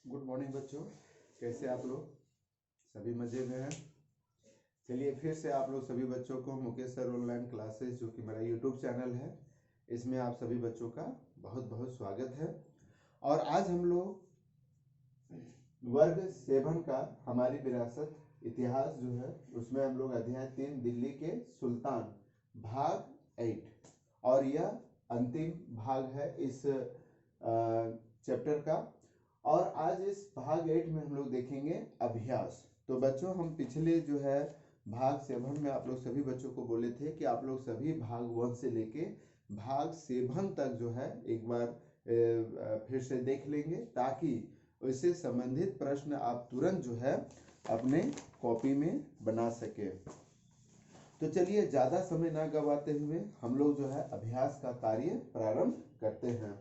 Good morning बच्चों, कैसे आप लोग? सभी मज़े में हैं। चलिए फिर से आप लोग सभी बच्चों को मुकेश सर ऑनलाइन क्लासेस, जो कि मेरा यूट्यूब चैनल है, इसमें आप सभी बच्चों का बहुत बहुत स्वागत है। और आज हम लोग वर्ग 7 का हमारी विरासत इतिहास जो है उसमें हम लोग अध्याय 3 दिल्ली के सुल्तान भाग 8, और यह अंतिम भाग है इस चैप्टर का। और आज इस भाग 8 में हम लोग देखेंगे अभ्यास। तो बच्चों, हम पिछले जो है भाग 7 में आप लोग सभी बच्चों को बोले थे कि आप लोग सभी भाग 1 से लेके भाग 7 तक जो है एक बार फिर से देख लेंगे, ताकि उससे संबंधित प्रश्न आप तुरंत जो है अपने कॉपी में बना सके। तो चलिए ज़्यादा समय ना गवाते हुए हम लोग जो है अभ्यास का कार्य प्रारंभ करते हैं।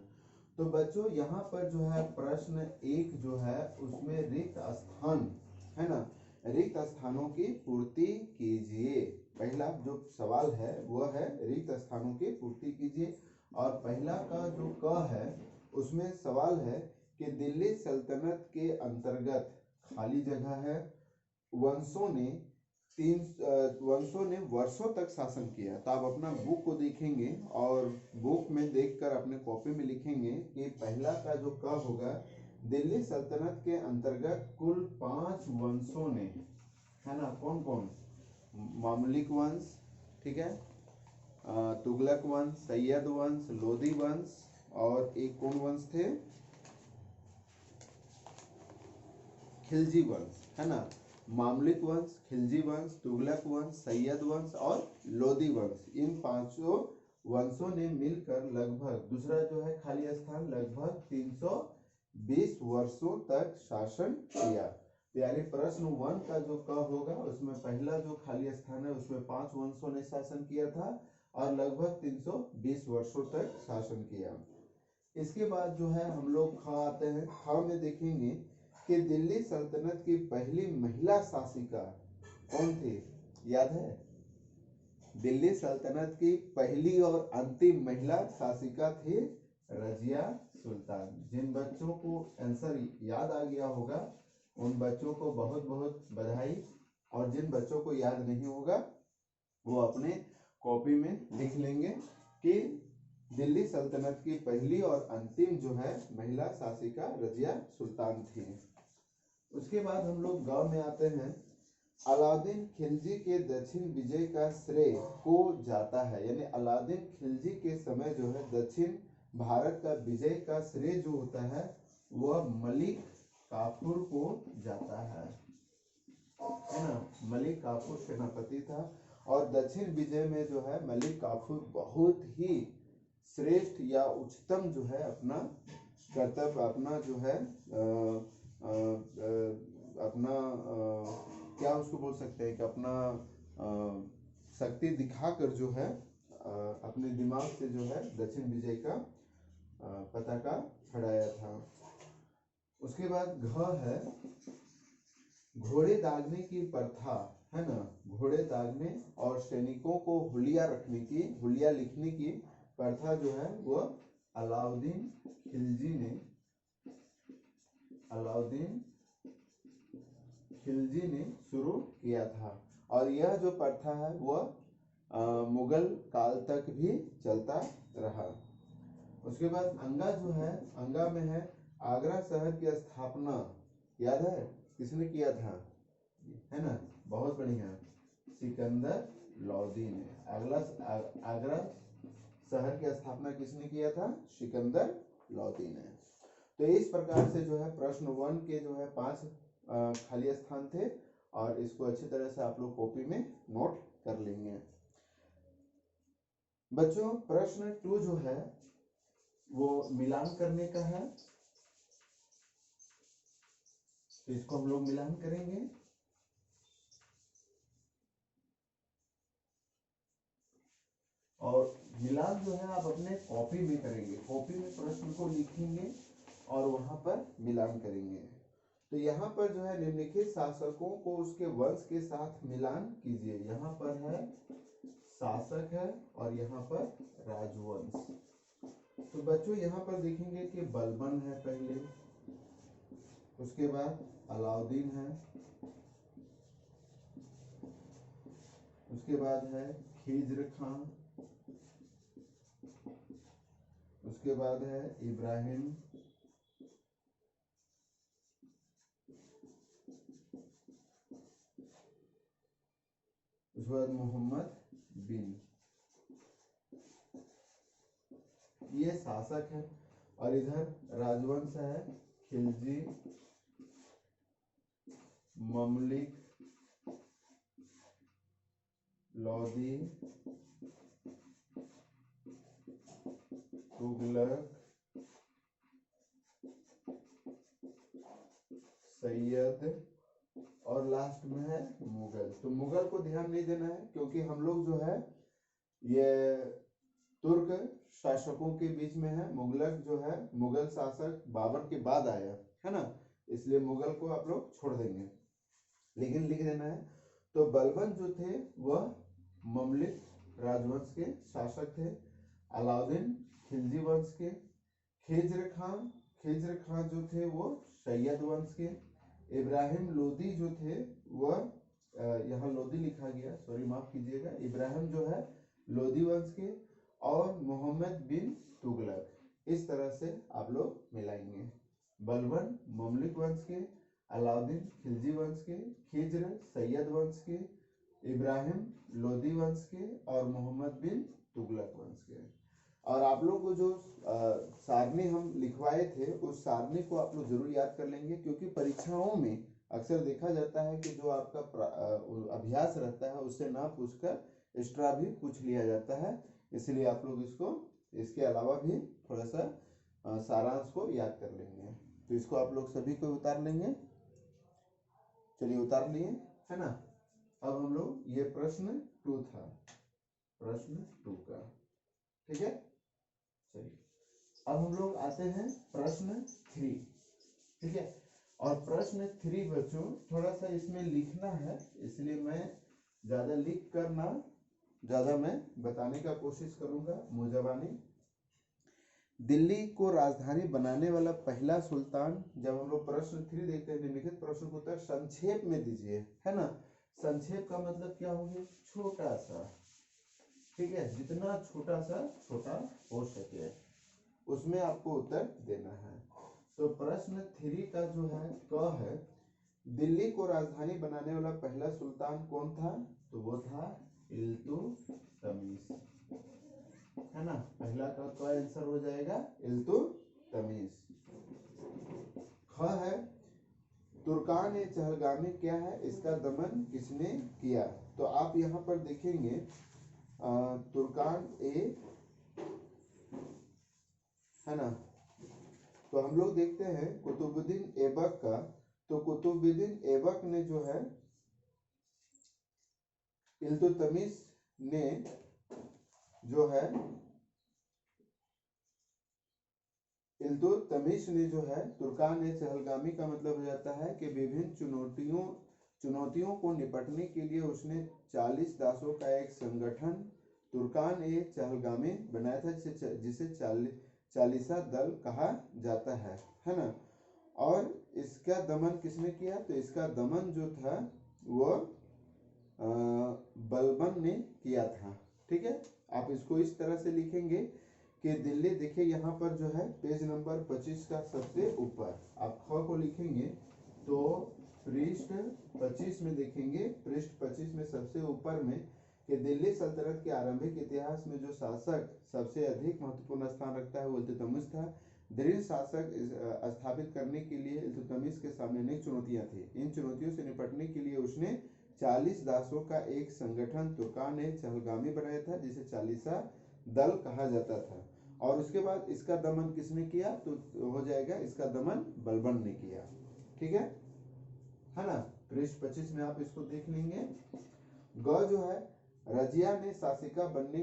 तो बच्चों, यहाँ पर जो है प्रश्न 1 जो है उसमें रिक्त स्थान है ना, रिक्त स्थानों की पूर्ति कीजिए। पहला जो सवाल है वह है रिक्त स्थानों की पूर्ति कीजिए। और पहला का जो क है उसमें सवाल है कि दिल्ली सल्तनत के अंतर्गत खाली जगह है। वंशों ने वर्षों तक शासन किया। तो आप अपना बुक को देखेंगे और बुक में देखकर अपने कॉपी में लिखेंगे कि पहला का जो क होगा, दिल्ली सल्तनत के अंतर्गत कुल 5 वंशों ने, है ना, कौन कौन? मामलिक वंश, ठीक है, तुगलक वंश, सैयद वंश, लोधी वंश, और एक कौन वंश थे? खिलजी वंश, है ना। मामलिक वंश, खिलजी वंश, तुगलक वंश, सैयद वंश और लोधी वंश, इन 5 वंशों ने मिलकर लगभग, दूसरा जो है खाली स्थान, लगभग 320 वर्षों तक शासन किया। यानी प्रश्न 1 का जो क होगा उसमें पहला जो खाली स्थान है उसमें 5 वंशों ने शासन किया था और लगभग 320 वर्षों तक शासन किया। इसके बाद जो है हम लोग ख आते हैं। ख में देखेंगे कि दिल्ली सल्तनत की पहली महिला शासिका कौन थी? याद है? दिल्ली सल्तनत की पहली और अंतिम महिला शासिका थी रजिया सुल्तान। जिन बच्चों को आंसर याद आ गया होगा उन बच्चों को बहुत बहुत बधाई, और जिन बच्चों को याद नहीं होगा वो अपने कॉपी में लिख लेंगे कि दिल्ली सल्तनत की पहली और अंतिम जो है महिला शासिका रजिया सुल्तान थी। उसके बाद हम लोग गांव में आते हैं। अलाउद्दीन खिलजी के दक्षिण विजय का श्रेय को जाता है, यानी अलाउद्दीन खिलजी के समय जो है दक्षिण भारत का विजय का श्रेय जो होता है वह मलिक काफूर को जाता है ना। मलिक काफूर सेनापति था और दक्षिण विजय में जो है मलिक काफूर बहुत ही श्रेष्ठ या उच्चतम जो है अपना कर्तव्य, अपना जो है अपना क्या उसको बोल सकते हैं कि अपना शक्ति दिखाकर जो है अपने दिमाग से जो है दक्षिण विजय का पताका फहराया था। उसके बाद घ है घोड़े दागने की प्रथा, है ना। घोड़े दागने और सैनिकों को हुलिया रखने की, हुलिया लिखने की प्रथा जो है वह अलाउद्दीन खिलजी ने शुरू किया था। और यह जो प्रथा है वह मुगल काल तक भी चलता रहा। उसके बाद अंगा जो है, अंगा में है आगरा शहर की स्थापना, याद है किसने किया था? है ना, बहुत बढ़िया, सिकंदर लोदी ने। आगरा शहर की स्थापना किसने किया था? सिकंदर लोदी ने। तो इस प्रकार से जो है प्रश्न 1 के जो है 5 खाली स्थान थे, और इसको अच्छी तरह से आप लोग कॉपी में नोट कर लेंगे। बच्चों, प्रश्न 2 जो है वो मिलान करने का है, तो इसको हम लोग मिलान करेंगे। और मिलान जो है आप अपने कॉपी में करेंगे, कॉपी में प्रश्न को लिखेंगे और वहां पर मिलान करेंगे। तो यहाँ पर जो है निम्नलिखित शासकों को उसके वंश के साथ मिलान कीजिए। यहाँ पर है शासक है और यहाँ पर राजवंश। तो बच्चों यहाँ पर देखेंगे कि बलबन है पहले, उसके बाद अलाउद्दीन है, उसके बाद है खिज्र खां, उसके बाद है इब्राहिम, उसके बाद मोहम्मद बिन, ये शासक है। और इधर राजवंश है खिलजी, ममलिक, लोदी, तुगलक, सैयद और लास्ट में है मुगल। तो मुगल को ध्यान नहीं देना है क्योंकि हम लोग जो है ये तुर्क शासकों के बीच में है। मुगलक जो है मुगल शासक बाबर के बाद आया है ना, इसलिए मुगल को आप लोग छोड़ देंगे, लेकिन लिख देना है। तो बलबन जो थे वह ममलिक राजवंश के शासक थे, अलाउद्दीन खिलजी वंश के, खिज्र खां जो थे वो सैयद वंश के, इब्राहिम लोदी जो थे वह यहाँ लोदी लिखा गया, सॉरी माफ कीजिएगा, इब्राहिम जो है लोदी वंश के, और मोहम्मद बिन तुगलक। इस तरह से आप लोग मिलाएंगे, बलबन ममलिक वंश के, अलाउद्दीन खिलजी वंश के, खिज्र सैयद वंश के, इब्राहिम लोदी वंश के और मोहम्मद बिन तुगलक वंश के। और आप लोग को जो सारणी हम लिखवाए थे उस सारणी को आप लोग जरूर याद कर लेंगे, क्योंकि परीक्षाओं में अक्सर देखा जाता है कि जो आपका अभ्यास रहता है उससे ना पूछकर एक्स्ट्रा भी पूछ लिया जाता है, इसलिए आप लोग इसको इसके अलावा भी थोड़ा सा सारांश को याद कर लेंगे। तो इसको आप लोग सभी को उतार लेंगे, चलिए उतार लिए है ना। अब हम लोग ये प्रश्न 2 था, प्रश्न 2 का, ठीक है। चलिए अब हम लोग आते हैं प्रश्न 3, ठीक है। और प्रश्न 3 बच्चों थोड़ा सा इसमें लिखना है, इसलिए मैं ज्यादा लिख कर ना ज्यादा मैं बताने का कोशिश करूंगा। मुजवानी, दिल्ली को राजधानी बनाने वाला पहला सुल्तान। जब हम लोग प्रश्न 3 देखते हैं निम्नलिखित प्रश्न को उत्तर संक्षेप में दीजिए, है ना। संक्षेप का मतलब क्या हो गया, छोटा सा, ठीक है, जितना छोटा सा छोटा हो सके उसमें आपको उत्तर देना है। तो प्रश्न 3 का जो है क है, दिल्ली को राजधानी बनाने वाला पहला सुल्तान कौन था, तो वो था इल्तुतमिश, है ना। पहला का आंसर हो जाएगा इल्तुतमिश। ख है, तुर्कान ए चहलगामी क्या है, इसका दमन किसने किया। तो आप यहाँ पर देखेंगे तुर्कान ए, है ना। तो हम लोग देखते हैं कुतुबुद्दीन ऐबक का, तो कुतुबुद्दीन ऐबक ने जो है इल्तुतमिश ने जो है इल्तुतमिश ने जो है तुर्कान ए चहलगामी का मतलब हो जाता है कि विभिन्न चुनौतियों को निपटने के लिए उसने 40 दासों का एक संगठन तुर्कान ए चहलगामी बनाया था, जिसे चालीसा दल कहा जाता है ना। और इसका दमन किसने किया, तो इसका दमन जो था वो बलबन ने किया था, ठीक है। आप इसको इस तरह से लिखेंगे कि दिल्ली, देखिए यहाँ पर जो है पेज नंबर 25 का सबसे ऊपर आप ख को लिखेंगे तो पृष्ठ 25 में देखेंगे, पृष्ठ 25 में सबसे ऊपर में कि दिल्ली सल्तनत के आरंभिक इतिहास में जो शासक सबसे अधिक महत्वपूर्ण स्थान रखता है वो इल्तुतमिश था। दृढ़ शासक स्थापित करने के लिए इल्तुतमिश के सामने अनेक चुनौतियां थी। इन चुनौतियों से निपटने के लिए उसने 40 दासों का एक संगठन तुर्कान ए चहलगामी बनाया था, जिसे चालीसा दल कहा जाता था। और उसके बाद इसका दमन किसने किया, तो हो जाएगा इसका दमन बलबन ने किया, ठीक है ना। पृष्ठ 25 में आप इसको देख लेंगे। ग जो है, रजिया ने शासिका बनने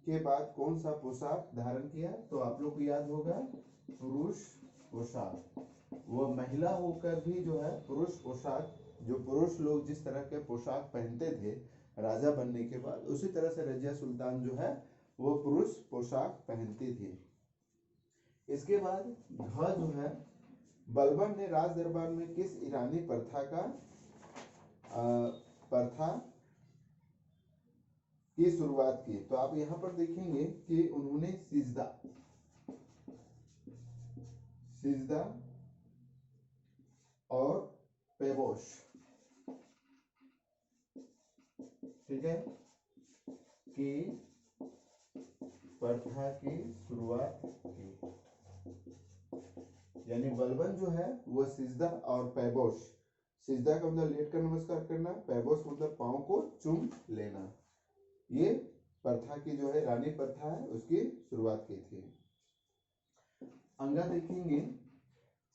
के बाद कौन सा पोशाक धारण किया, तो आप लोग को याद होगा पुरुष पोशाक। वो महिला होकर भी जो है पुरुष पोशाक, जो पुरुष लोग जिस तरह के पोशाक पहनते थे राजा बनने के बाद, उसी तरह से रजिया सुल्तान जो है वो पुरुष पोशाक पहनती थी। इसके बाद घ जो है, बलबन ने राज दरबार में किस ईरानी प्रथा की शुरुआत की? तो आप यहाँ पर देखेंगे कि उन्होंने सिजदा और पेबोश, ठीक है, की प्रथा की शुरुआत की। यानी बलबन जो है वो सिजदा और पैबोश, सिजदा का मतलब लेट कर नमस्कार करना, पैबोश मतलब पांव को चूम लेना, ये प्रथा की जो है रानी प्रथा है उसकी शुरुआत की थी। अंगा देखेंगे,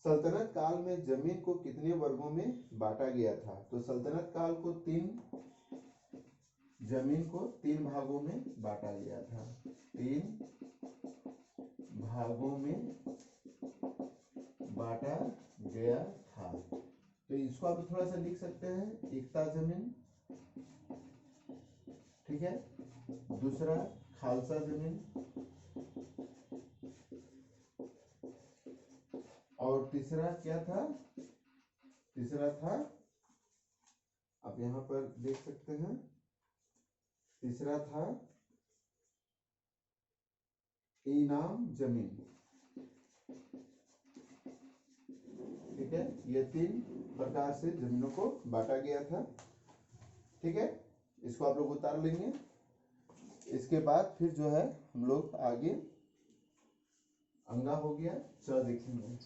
सल्तनत काल में जमीन को कितने वर्गों में बांटा गया था? तो सल्तनत काल को जमीन को 3 भागों में बांटा गया था, 3 भागों में बांटा गया था। तो इसको आप थोड़ा सा लिख सकते हैं, एकता जमीन, ठीक है, दूसरा खालसा जमीन, और तीसरा क्या था? तीसरा था, आप यहां पर देख सकते हैं, तीसरा था इनाम जमीन, ठीक है। ये 3 प्रकार से जमीनों को बांटा गया था, ठीक है। इसको आप लोग उतार लेंगे। इसके बाद फिर जो है हम लोग आगे अंगा हो गया, च देखेंगे।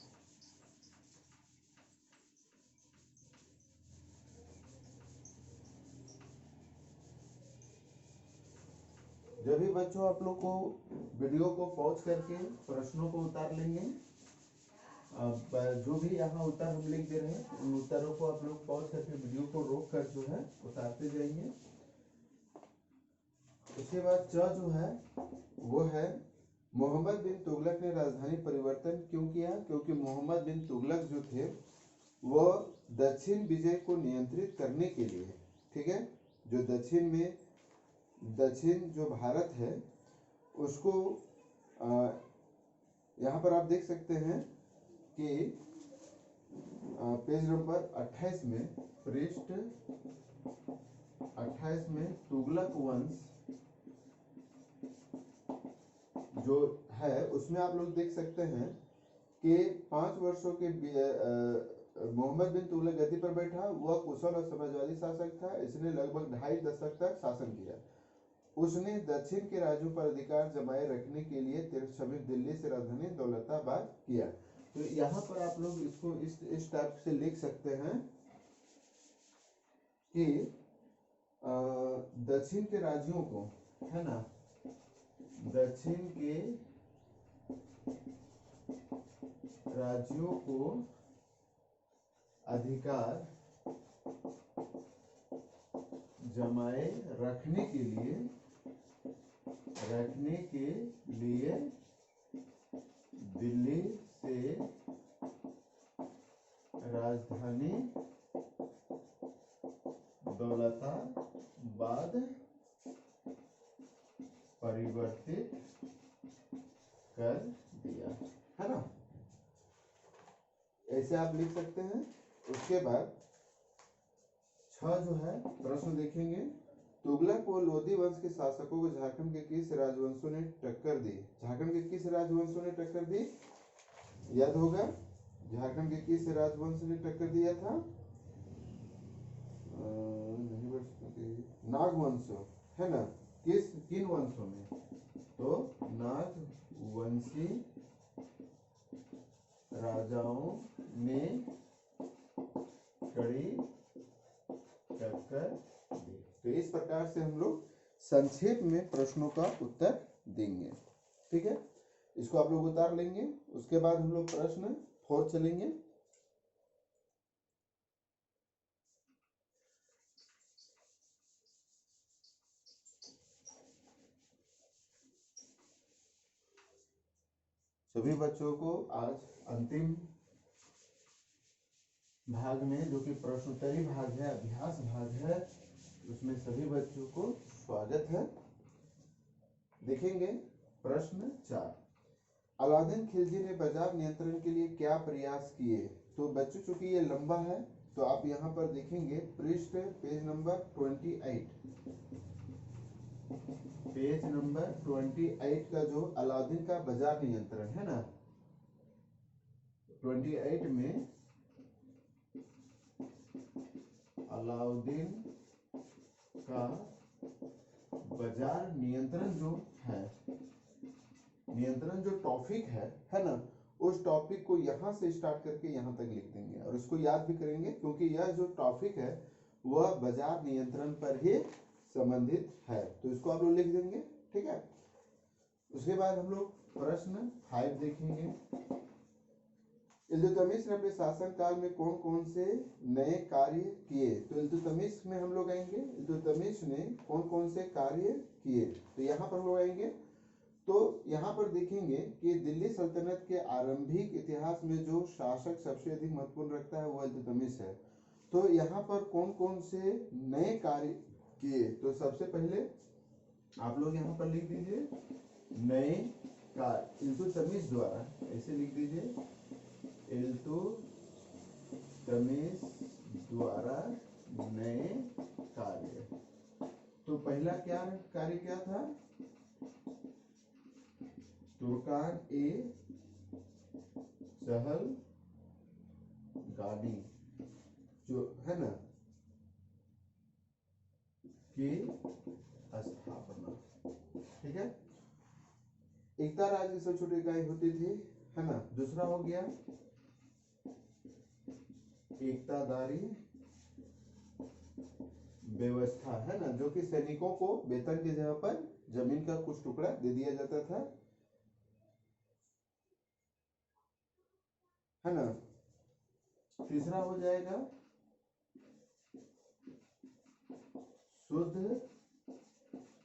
जब भी बच्चों आप लोग को वीडियो को पॉज करके प्रश्नों को उतार लेंगे, जो भी यहाँ उत्तर हम लिख दे रहे हैं उन उत्तरों को आप लोग पॉज करके वीडियो को रोक कर जो है उतारते जाएंगे। उसके बाद च जो है वो है, मोहम्मद बिन तुगलक ने राजधानी परिवर्तन क्यों किया? क्योंकि मोहम्मद बिन तुगलक जो थे वो दक्षिण विजय को नियंत्रित करने के लिए, ठीक है, जो दक्षिण जो भारत है उसको, यहाँ पर आप देख सकते हैं कि पेज नंबर 28 में, पृष्ठ 28 में तुगलक वंश जो है उसमें आप लोग देख सकते हैं कि 5 वर्षों के मोहम्मद बिन तुगलक गद्दी पर बैठा। वह कुशल और समाजवादी शासक था। इसने लगभग 2.5 दशक तक शासन किया। उसने दक्षिण के राज्यों पर अधिकार जमाए रखने के लिए तिरछवित दिल्ली से राजधानी दौलताबाद किया। तो यहाँ पर आप लोग इसको इस टाइप से लिख सकते हैं कि दक्षिण के राज्यों को, है ना, दक्षिण के राज्यों को अधिकार जमाए रखने के लिए दिल्ली से राजधानी दौलताबाद परिवर्तित कर दिया, है ना, ऐसे आप लिख सकते हैं। उसके बाद 6 जो है प्रश्न देखेंगे, तुगलक व लोधी वंश के शासकों को झारखंड के किस राजवंशों ने टक्कर दी? झारखंड के किस राजवंशों ने टक्कर दी? याद होगा, झारखंड के किस राजवंश ने टक्कर दिया था? नागवंश, है ना, किन वंशों में? तो नागवंशी राजाओं ने कड़ी टक्कर दी। तो इस प्रकार से हम लोग संक्षेप में प्रश्नों का उत्तर देंगे, ठीक है। इसको आप लोग उतार लेंगे। उसके बाद हम लोग प्रश्न 4 चलेंगे। सभी बच्चों को आज अंतिम भाग में, जो कि प्रश्नोत्तरी भाग है, अभ्यास भाग है, उसमें सभी बच्चों को स्वागत है। देखेंगे प्रश्न 4, अलाउद्दीन खिलजी ने बाजार नियंत्रण के लिए क्या प्रयास किए। तो बच्चों चूंकि ये लंबा है तो आप यहाँ पर देखेंगे पृष्ठ पेज नंबर 28, पेज नंबर 28 का जो अलाउद्दीन का बाजार नियंत्रण है ना, 28 में अलाउद्दीन का बाजार नियंत्रण जो है, नियंत्रण जो टॉपिक है ना, उस टॉपिक को यहाँ से स्टार्ट करके यहाँ तक लिख देंगे और इसको याद भी करेंगे क्योंकि यह जो टॉपिक है वह बाजार नियंत्रण पर ही संबंधित है। तो इसको आप लोग लिख देंगे, ठीक है। उसके बाद हम लोग प्रश्न 5 देखेंगे। इल्तुतमिश ने अपने शासन काल में कौन कौन से नए कार्य किए। तो इल्तुतमिश में हम लोग आएंगे, इल्तुतमिश ने कौन कौन से कार्य किए, तो यहाँ पर हम लोग आएंगे। तो यहाँ पर देखेंगे कि दिल्ली सल्तनत के आरंभिक इतिहास में जो शासक सबसे अधिक महत्वपूर्ण रखता है वह इल्तुतमिश है। तो यहाँ पर कौन कौन से नए कार्य किए, तो सबसे पहले आप लोग यहाँ पर लिख दीजिए नए कार्य इल्तुतमिश द्वारा, ऐसे लिख दीजिए इल्तुतमिश द्वारा नए कार्य। तो पहला क्या कार्य क्या था, तुर्कान ए चहल गानी जो है ना की स्थापना, ठीक है। एकता राज्य की सबसे छोटी इकाई होती थी, है ना। दूसरा हो गया एकतादारी व्यवस्था, है ना, जो कि सैनिकों को वेतन की जगह पर जमीन का कुछ टुकड़ा दे दिया जाता था, है ना। तीसरा हो जाएगा शुद्ध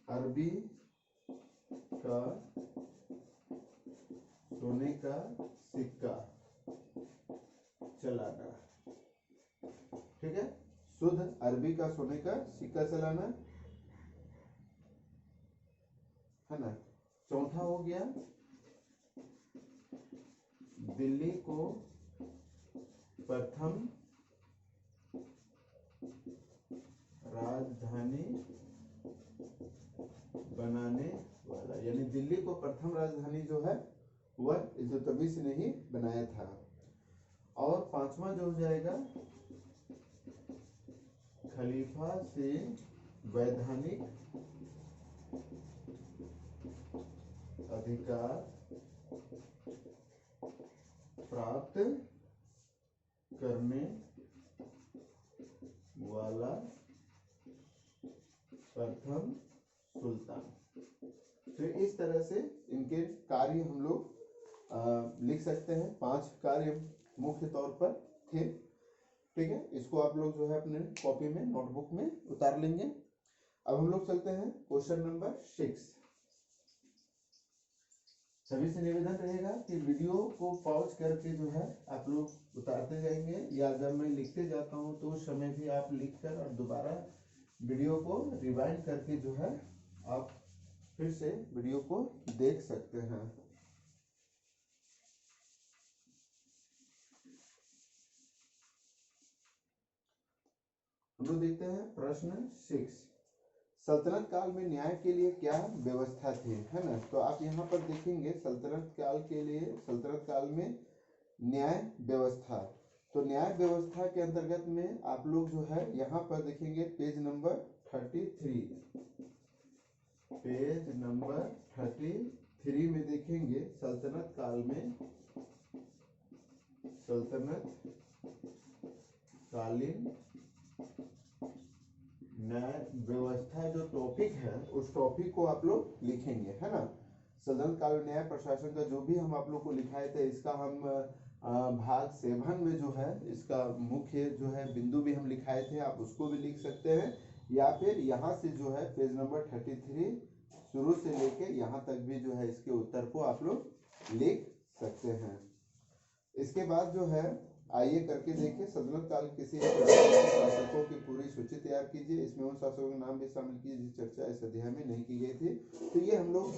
अरबी का सोने का सिक्का चलाना, ठीक है। शुद्ध अरबी का सोने का सिक्का चलाना, है ना। चौथा हो गया दिल्ली को प्रथम राजधानी बनाने वाला, यानी दिल्ली को प्रथम राजधानी जो है वह इल्तुतमिश ने ही बनाया था। और पांचवा जो हो जाएगा खलीफा से वैधानिक अधिकार प्राप्त करने वाला प्रथम सुल्तान। तो इस तरह से इनके कार्य हम लोग लिख सकते हैं। 5 कार्य मुख्य तौर पर थे, ठीक है। इसको आप लोग जो है अपने कॉपी में नोटबुक में उतार लेंगे। अब हम लोग चलते हैं क्वेश्चन नंबर 6। सभी से निवेदन रहेगा कि वीडियो को पॉज करके जो है आप लोग उतारते जाएंगे, या जब मैं लिखते जाता हूं तो उस समय भी आप लिखकर और दोबारा वीडियो को रिवाइंड करके जो है आप फिर से वीडियो को देख सकते हैं। हम लोग देखते हैं प्रश्न 6। सल्तनत काल में न्याय के लिए क्या व्यवस्था थी, है ना। तो आप यहाँ पर देखेंगे सल्तनत काल के लिए, सल्तनत काल में न्याय व्यवस्था। तो न्याय व्यवस्था के अंतर्गत में आप लोग जो है यहाँ पर देखेंगे पेज नंबर 33, पेज नंबर 33 में देखेंगे सल्तनत काल में, सल्तनत कालीन न्याय व्यवस्था जो टॉपिक है उस टॉपिक को आप लोग लिखेंगे, है ना। सल्तनत काल में न्याय प्रशासन का जो भी हम आप लोग को लिखाए थे, इसका हम भाग 7 में जो है इसका मुख्य जो है बिंदु भी हम लिखाए थे, आप उसको भी लिख सकते हैं, या फिर यहाँ से जो है पेज नंबर 33 शुरू से लेके यहाँ तक भी जो है इसके उत्तर को आप लोग लिख सकते हैं। इसके बाद जो है आइए करके देखिए सल्तनत काल किसी शासकों की पूरी सूची तैयार कीजिए, इसमें उन शासकों के नाम भी शामिल कीजिए जिसकी चर्चा इस अध्याय में नहीं की गई थी। तो ये हम लोग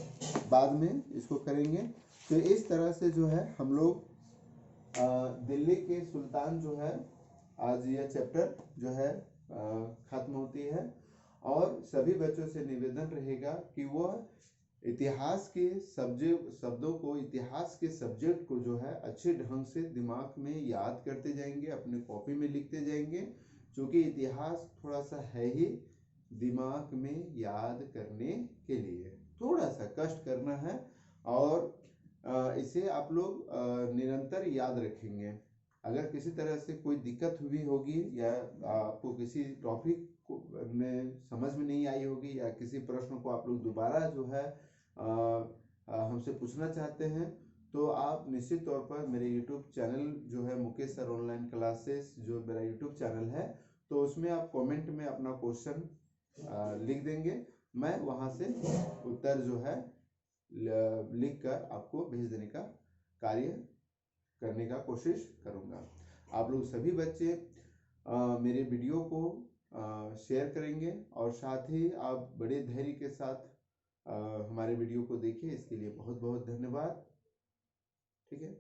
बाद में इसको करेंगे। तो इस तरह से जो है हम लोग दिल्ली के सुल्तान जो है आज यह चैप्टर जो है खत्म होती है। और सभी बच्चों से निवेदन रहेगा कि वह इतिहास के शब्दों को, इतिहास के सब्जेक्ट को जो है अच्छे ढंग से दिमाग में याद करते जाएंगे, अपने कॉपी में लिखते जाएंगे, क्योंकि इतिहास थोड़ा सा है ही दिमाग में याद करने के लिए, थोड़ा सा कष्ट करना है। और इसे आप लोग निरंतर याद रखेंगे। अगर किसी तरह से कोई दिक्कत हुई होगी या आपको किसी टॉपिक में समझ में नहीं आई होगी या किसी प्रश्न को आप लोग दोबारा जो है हमसे पूछना चाहते हैं, तो आप निश्चित तौर पर मेरे YouTube चैनल जो है मुकेश सर ऑनलाइन क्लासेस जो मेरा YouTube चैनल है, तो उसमें आप कमेंट में अपना क्वेश्चन लिख देंगे, मैं वहां से उत्तर जो है लिख कर आपको भेज देने का कार्य करने का कोशिश करूंगा। आप लोग सभी बच्चे मेरे वीडियो को शेयर करेंगे और साथ ही आप बड़े धैर्य के साथ हमारे वीडियो को देखिए। इसके लिए बहुत बहुत धन्यवाद। ठीक है।